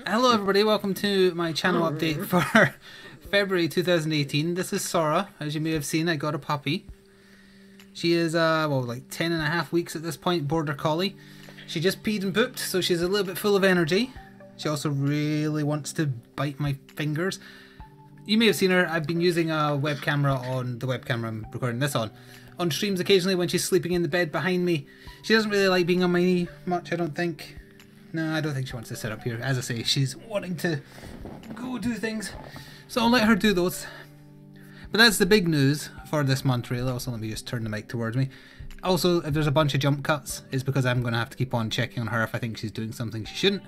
Hello everybody, welcome to my channel update for February 2018. This is Sora. As you may have seen, I got a puppy. She is, well, like 10 and a half weeks at this point, border collie. She just peed and pooped, so she's a little bit full of energy. She also really wants to bite my fingers. You may have seen her. I've been using a web camera on the web camera I'm recording this on streams occasionally when she's sleeping in the bed behind me. She doesn't really like being on my knee much, I don't think. No, I don't think she wants to sit up here. As I say, she's wanting to go do things. So I'll let her do those. But that's the big news for this month, really. Also, let me just turn the mic towards me. Also, if there's a bunch of jump cuts, it's because I'm going to have to keep on checking on her if I think she's doing something she shouldn't.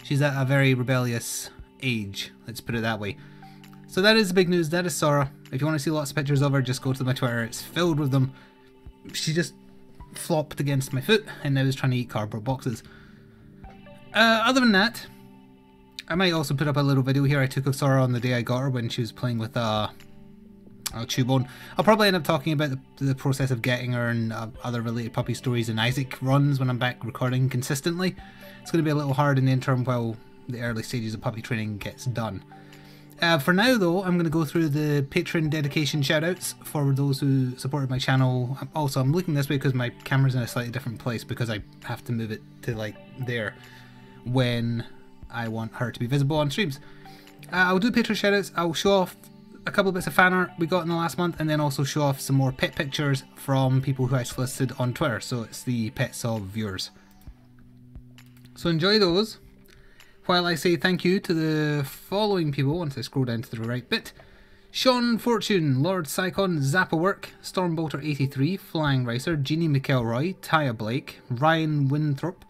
She's at a very rebellious age, let's put it that way. So that is the big news. That is Sora. If you want to see lots of pictures of her, just go to my Twitter. It's filled with them. She just flopped against my foot and now is trying to eat cardboard boxes. Other than that, I might also put up a little video here I took of Sora on the day I got her when she was playing with a Chewbone. I'll probably end up talking about the process of getting her and other related puppy stories and Isaac runs when I'm back recording consistently. It's going to be a little hard in the interim while the early stages of puppy training gets done. For now though, I'm going to go through the Patreon dedication shoutouts for those who supported my channel. Also, I'm looking this way because my camera's in a slightly different place because I have to move it to like there when I want her to be visible on streams. I'll do Patreon shoutouts. I'll show off a couple of bits of fan art we got in the last month and then also show off some more pet pictures from people who I solicited on Twitter. So it's the pets of viewers. So enjoy those. While I say thank you to the following people, once I scroll down to the right bit: Sean Fortune, Lord Psychon, Zappawork, Stormbolter83, Flying Racer, Jeannie McElroy, Taya Blake, Ryan Winthrop,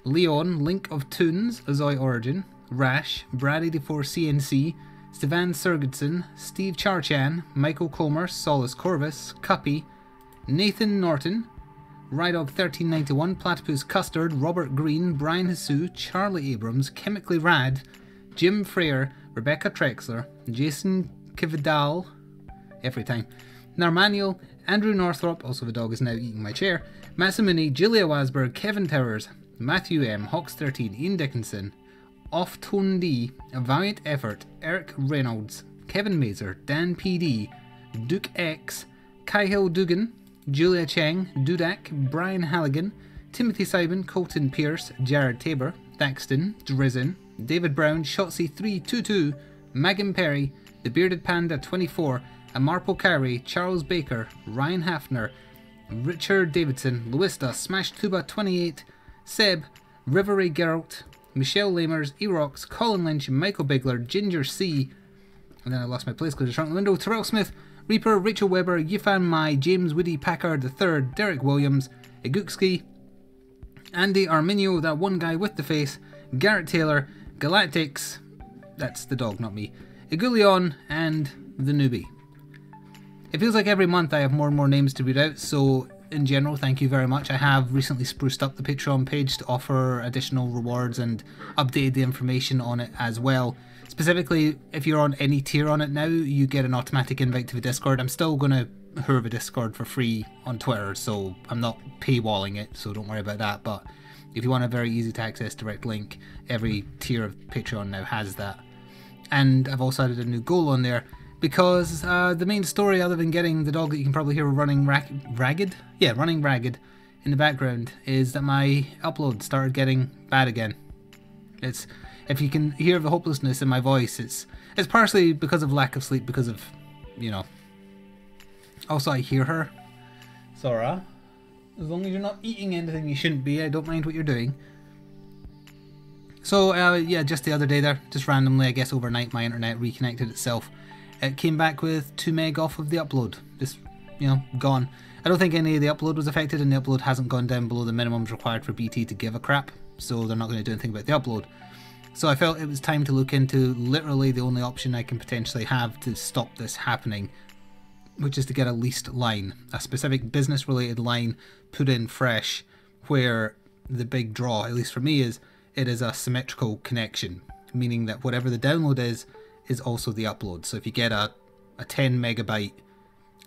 Leon, Link of Toons, Azoy Origin, Rash, Brad84CNC, Stevan Sergidson, Steve Charchan, Michael Comer, Solus Corvus, Cuppy, Nathan Norton, Rydog1391, Platypus Custard, Robert Green, Brian Hasu, Charlie Abrams, Chemically Rad, Jim Freer, Rebecca Trexler, Jason Kividal, every time, Narmanuel, Andrew Northrop, also the dog is now eating my chair, Massimini, Julia Wasberg, Kevin Towers, Matthew M, Hawks13, Ian Dickinson, Off Tone D, A Valiant Effort, Eric Reynolds, Kevin Mazer, Dan PD, Duke X, Kyle Dugan, Julia Cheng, Dudak, Brian Halligan, Timothy Simon, Colton Pierce, Jared Tabor, Thaxton, Drizzen, David Brown, Shotzi322, Megan Perry, The Bearded Panda 24, Amarpo Carey, Charles Baker, Ryan Hafner, Richard Davidson, Luista, Smash Tuba 28, Seb, River Ray Geralt, Michelle Lamers, Erox, Colin Lynch, Michael Bigler, Ginger C, and then I lost my place because I shrunk the window, Terrell Smith, Reaper, Rachel Weber, Yifan Mai, James Woody Packard III, Derek Williams, Igukski, Andy Arminio, that one guy with the face, Garrett Taylor, Galactics, that's the dog, not me, Igulion, and the newbie. It feels like every month I have more and more names to read out, so in general, thank you very much. I have recently spruced up the Patreon page to offer additional rewards and updated the information on it as well. Specifically, if you're on any tier on it now, you get an automatic invite to the Discord. I'm still going to have a Discord for free on Twitter, so I'm not paywalling it, so don't worry about that. But if you want a very easy to access direct link, every tier of Patreon now has that. And I've also added a new goal on there, because the main story, other than getting the dog that you can probably hear running ragged? Yeah, running ragged in the background, is that my upload started getting bad again. It's, if you can hear the hopelessness in my voice, it's partially because of lack of sleep, because of, you know. Also, I hear her. Sora, as long as you're not eating anything you shouldn't be, I don't mind what you're doing. So, yeah, just the other day there, just randomly, I guess overnight, my internet reconnected itself. It came back with 2 meg off of the upload. Just, you know, gone. I don't think any of the upload was affected, and the upload hasn't gone down below the minimums required for BT to give a crap, so they're not going to do anything about the upload. So I felt it was time to look into literally the only option I can potentially have to stop this happening, which is to get a leased line, a specific business related line put in fresh, where the big draw, at least for me, is it is a symmetrical connection, meaning that whatever the download is also the upload. So if you get a 10 megabyte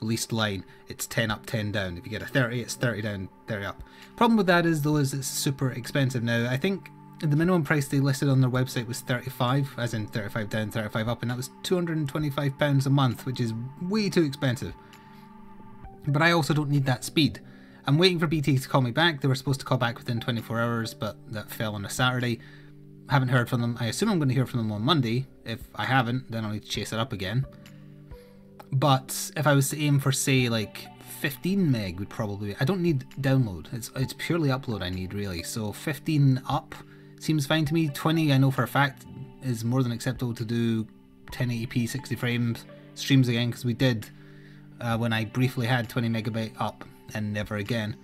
leased line, it's 10 up, 10 down. If you get a 30, it's 30 down, 30 up. Problem with that is though, is it's super expensive. Now I think the minimum price they listed on their website was 35, as in 35 down, 35 up, and that was £225 a month, which is way too expensive. But I also don't need that speed. I'm waiting for BT to call me back. They were supposed to call back within 24 hours, but that fell on a Saturday. Haven't heard from them. I assume I'm going to hear from them on Monday. If I haven't, then I'll need to chase it up again. But if I was to aim for, say, like 15 meg would probably... I don't need download. It's purely upload I need, really. So 15 up seems fine to me. 20, I know for a fact, is more than acceptable to do 1080p 60 frames streams again, because we did when I briefly had 20 megabyte up and never again.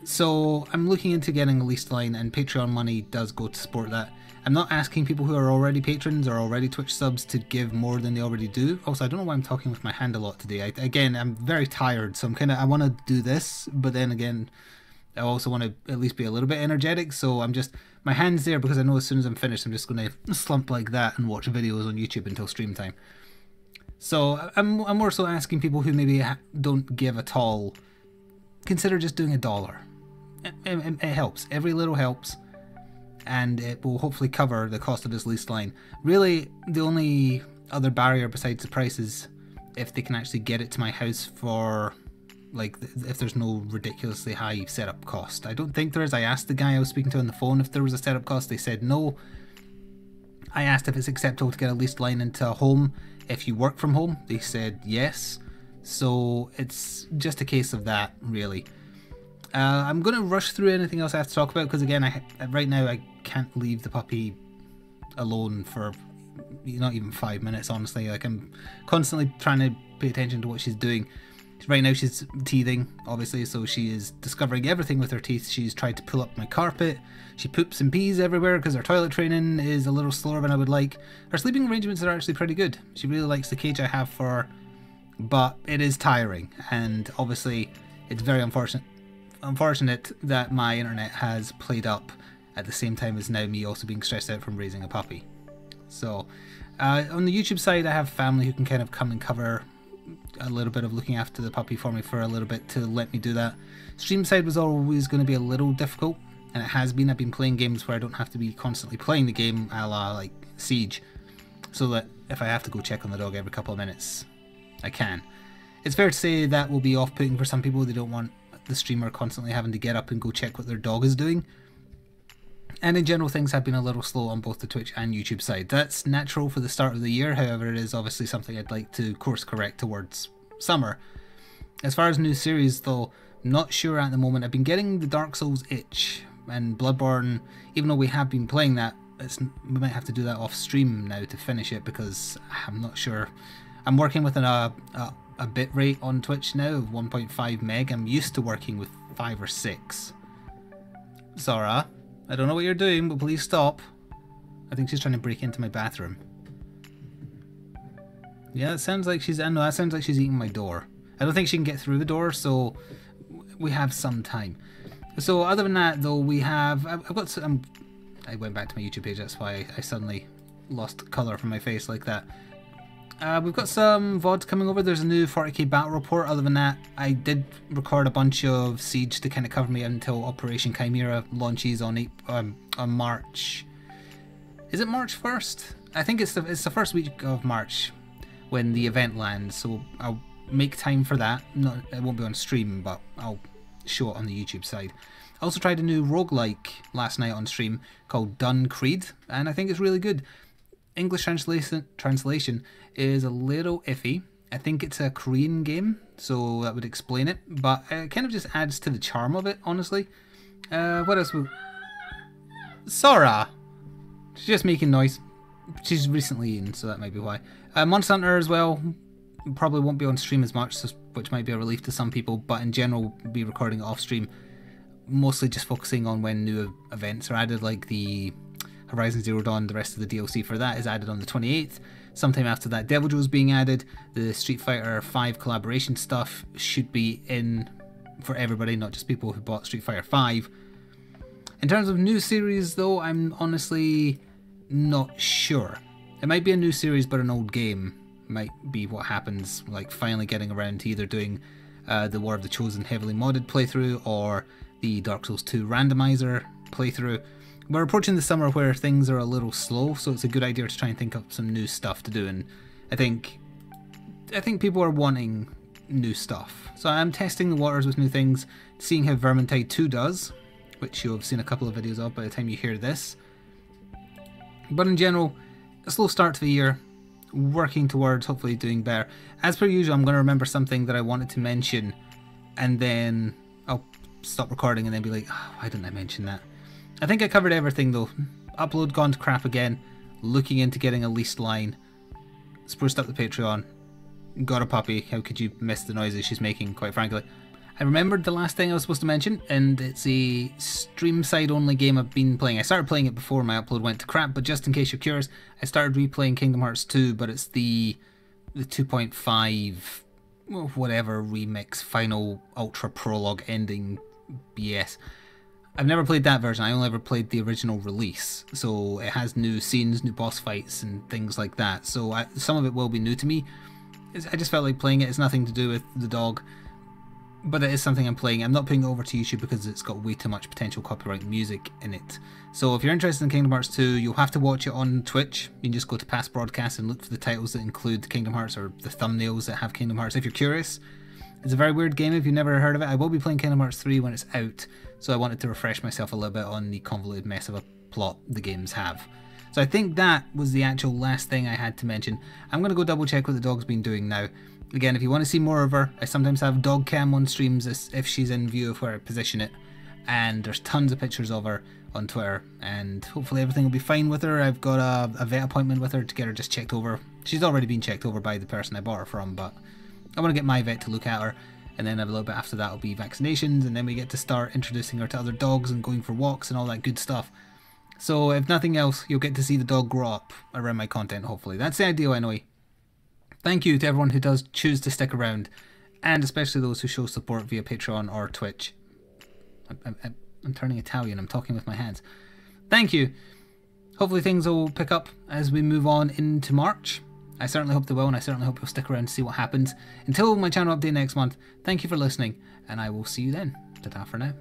So I'm looking into getting a leased line, and Patreon money does go to support that. I'm not asking people who are already patrons or already Twitch subs to give more than they already do. Also, I don't know why I'm talking with my hand a lot today. Again, I'm very tired, so I want to do this, but then again, I also want to at least be a little bit energetic, so my hand's there because I know as soon as I'm finished, I'm just going to slump like that and watch videos on YouTube until stream time. So I'm more so asking people who maybe don't give at all, consider just doing $1. It helps. Every little helps. And it will hopefully cover the cost of this leased line. Really, the only other barrier besides the price is if they can actually get it to my house for, like, if there's no ridiculously high setup cost. I don't think there is. I asked the guy I was speaking to on the phone if there was a setup cost. They said no. I asked if it's acceptable to get a leased line into a home if you work from home. They said yes. So it's just a case of that, really. I'm going to rush through anything else I have to talk about, because again, right now I can't leave the puppy alone for not even 5 minutes, honestly. Like, I'm constantly trying to pay attention to what she's doing. Right now she's teething, obviously, so she is discovering everything with her teeth. She's tried to pull up my carpet. She poops and pees everywhere because her toilet training is a little slower than I would like. Her sleeping arrangements are actually pretty good. She really likes the cage I have for her, but it is tiring, and obviously it's very unfortunate that my internet has played up at the same time as now me also being stressed out from raising a puppy. So on the YouTube side, I have family who can kind of come and cover a little bit of looking after the puppy for me for a little bit to let me do that. Stream side was always going to be a little difficult, and it has been. I've been playing games where I don't have to be constantly playing the game, a la like Siege, so that if I have to go check on the dog every couple of minutes, I can. It's fair to say that will be off-putting for some people. They don't want the streamer constantly having to get up and go check what their dog is doing. And in general, things have been a little slow on both the Twitch and YouTube side. That's natural for the start of the year, however, it is obviously something I'd like to course correct towards summer. As far as new series though, not sure at the moment. I've been getting the Dark Souls itch, and Bloodborne, even though we have been playing that, we might have to do that off stream now to finish it, because I'm not sure. I'm working with a bit rate on Twitch now of 1.5 meg. I'm used to working with 5 or 6. Zara, I don't know what you're doing, but please stop. I think she's trying to break into my bathroom. Yeah, it sounds like she's... no, that sounds like she's eating my door. I don't think she can get through the door, so we have some time. So other than that, though, we have... I've got some... I went back to my YouTube page, that's why I suddenly lost colour from my face like that. We've got some VODs coming over. There's a new 40k battle report. Other than that, I did record a bunch of Siege to kind of cover me until Operation Chimera launches on March. Is it March 1st? I think it's the first week of March when the event lands. So I'll make time for that. It won't be on stream, but I'll show it on the YouTube side. I also tried a new roguelike last night on stream called Dun Creed, and I think it's really good. English translation is a little iffy. I think it's a Korean game, so that would explain it, but it kind of just adds to the charm of it, honestly. What else? Sora! She's just making noise. She's recently eaten, so that might be why. Monster Hunter as well. Probably won't be on stream as much, which might be a relief to some people, but in general, we'll be recording it off stream. Mostly just focusing on when new events are added, like the Horizon Zero Dawn. The rest of the DLC for that is added on the 28th. Sometime after that, Deviljho's being added. The Street Fighter 5 collaboration stuff should be in for everybody, not just people who bought Street Fighter 5. In terms of new series though, I'm honestly not sure. It might be a new series but an old game might be what happens, like finally getting around to either doing the War of the Chosen heavily modded playthrough or the Dark Souls 2 randomizer playthrough, we're approaching the summer where things are a little slow, so it's a good idea to try and think of some new stuff to do. And I think people are wanting new stuff, so I'm testing the waters with new things, seeing how Vermintide 2 does, which you'll have seen a couple of videos of by the time you hear this. But in general, a slow start to the year, working towards hopefully doing better. As per usual, I'm going to remember something that I wanted to mention, and then I'll stop recording and then be like, oh, why didn't I mention that? I think I covered everything though. Upload gone to crap again, looking into getting a leased line, spruced up the Patreon, got a puppy. How could you miss the noises she's making, quite frankly? I remembered the last thing I was supposed to mention, and it's a stream side only game I've been playing. I started playing it before my upload went to crap, but just in case you're curious, I started replaying Kingdom Hearts 2, but it's the 2.5 whatever remix, final ultra prologue ending BS. I've never played that version. I only ever played the original release, so it has new scenes, new boss fights and things like that, so some of it will be new to me. I just felt like playing it. It's nothing to do with the dog, but it is something I'm playing. I'm not putting it over to YouTube because it's got way too much potential copyright music in it. So if you're interested in Kingdom Hearts 2, you'll have to watch it on Twitch. You can just go to past broadcasts and look for the titles that include Kingdom Hearts, or the thumbnails that have Kingdom Hearts if you're curious. It's a very weird game if you've never heard of it. I will be playing Kingdom Hearts 3 when it's out, so I wanted to refresh myself a little bit on the convoluted mess of a plot the games have. So I think that was the actual last thing I had to mention. I'm going to go double check what the dog's been doing now. Again, if you want to see more of her, I sometimes have dog cam on streams if she's in view of where I position it. And there's tons of pictures of her on Twitter, and hopefully everything will be fine with her. I've got a vet appointment with her to get her just checked over. She's already been checked over by the person I bought her from, but I want to get my vet to look at her, and then a little bit after that will be vaccinations, and then we get to start introducing her to other dogs and going for walks and all that good stuff. So if nothing else, you'll get to see the dog grow up around my content, hopefully. That's the ideal anyway. Thank you to everyone who does choose to stick around, and especially those who show support via Patreon or Twitch. I'm turning Italian, I'm talking with my hands. Thank you. Hopefully things will pick up as we move on into March. I certainly hope they will, and I certainly hope you'll stick around to see what happens. Until my channel update next month, thank you for listening, and I will see you then. Ta-ta for now.